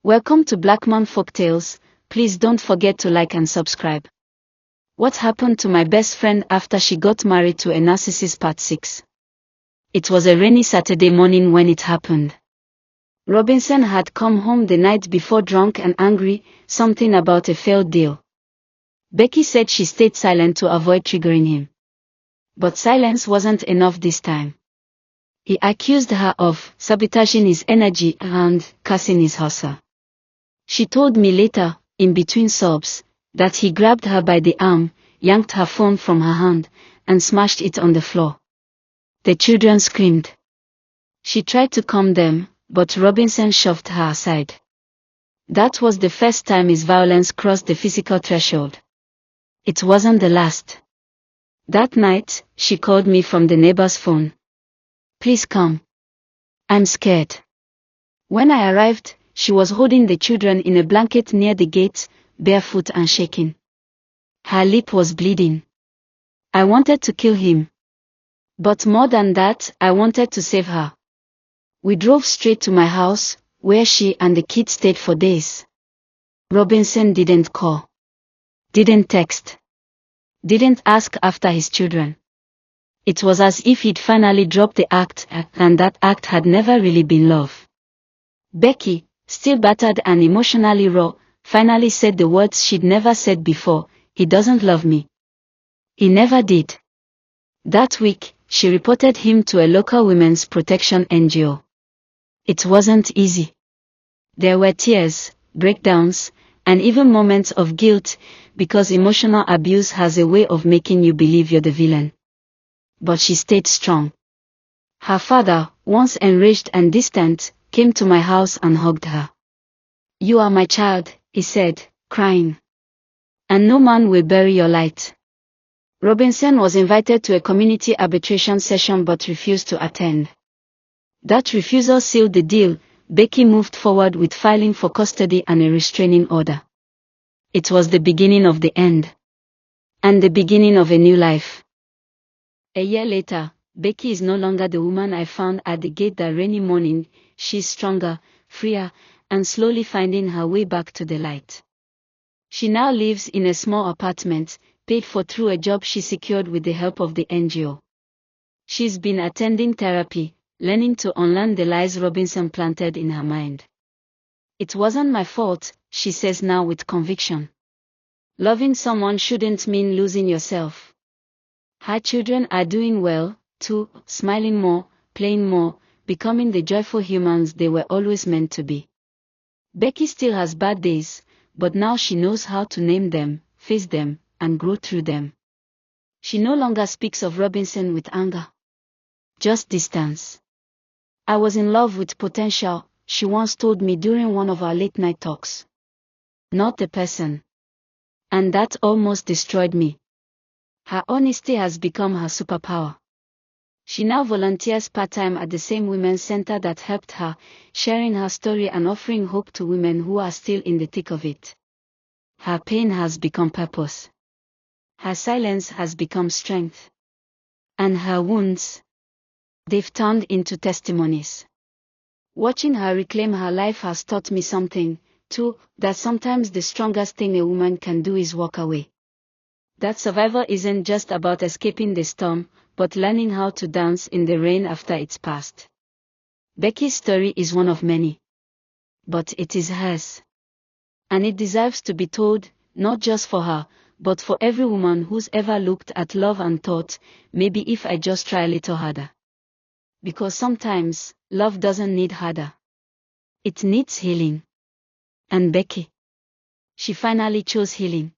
Welcome to Blackman Folktales. Please don't forget to like and subscribe. What happened to my best friend after she got married to a narcissist, part 6. It was a rainy Saturday morning when it happened. Robinson had come home the night before drunk and angry, something about a failed deal. Becky said she stayed silent to avoid triggering him. But silence wasn't enough this time. He accused her of sabotaging his energy and cursing his hustle. She told me later, in between sobs, that he grabbed her by the arm, yanked her phone from her hand, and smashed it on the floor. The children screamed. She tried to calm them, but Robinson shoved her aside. That was the first time his violence crossed the physical threshold. It wasn't the last. That night, she called me from the neighbor's phone. "Please come. I'm scared." When I arrived, she was holding the children in a blanket near the gate, barefoot and shaking. Her lip was bleeding. I wanted to kill him. But more than that, I wanted to save her. We drove straight to my house, where she and the kids stayed for days. Robinson didn't call. Didn't text. Didn't ask after his children. It was as if he'd finally dropped the act, and that act had never really been love. Becky, still battered and emotionally raw, finally said the words she'd never said before: "He doesn't love me." He never did. That week, she reported him to a local women's protection NGO. It wasn't easy. There were tears, breakdowns, and even moments of guilt, because emotional abuse has a way of making you believe you're the villain. But she stayed strong. Her father, once enraged and distant, came to my house and hugged her. "You are my child," he said, crying. "And no man will bury your light." Robinson was invited to a community arbitration session but refused to attend. That refusal sealed the deal. Becky moved forward with filing for custody and a restraining order. It was the beginning of the end. And the beginning of a new life. A year later, Becky is no longer the woman I found at the gate that rainy morning. She's stronger, freer, and slowly finding her way back to the light. She now lives in a small apartment, paid for through a job she secured with the help of the NGO. She's been attending therapy, learning to unlearn the lies Robinson planted in her mind. "It wasn't my fault," she says now with conviction. Loving someone shouldn't mean losing yourself. Her children are doing well, too, smiling more, playing more, becoming the joyful humans they were always meant to be. Becky still has bad days, but now she knows how to name them, face them, and grow through them. She no longer speaks of Robinson with anger. Just distance. "I was in love with potential," she once told me during one of our late-night talks. Not the person. And that almost destroyed me. Her honesty has become her superpower. She now volunteers part-time at the same women's center that helped her, sharing her story and offering hope to women who are still in the thick of it. Her pain has become purpose. Her silence has become strength. And her wounds, they've turned into testimonies. Watching her reclaim her life has taught me something, too, that sometimes the strongest thing a woman can do is walk away. That survival isn't just about escaping the storm, but learning how to dance in the rain after it's passed. Becky's story is one of many. But it is hers. And it deserves to be told, not just for her, but for every woman who's ever looked at love and thought, maybe if I just try a little harder. Because sometimes, love doesn't need harder. It needs healing. And Becky, she finally chose healing.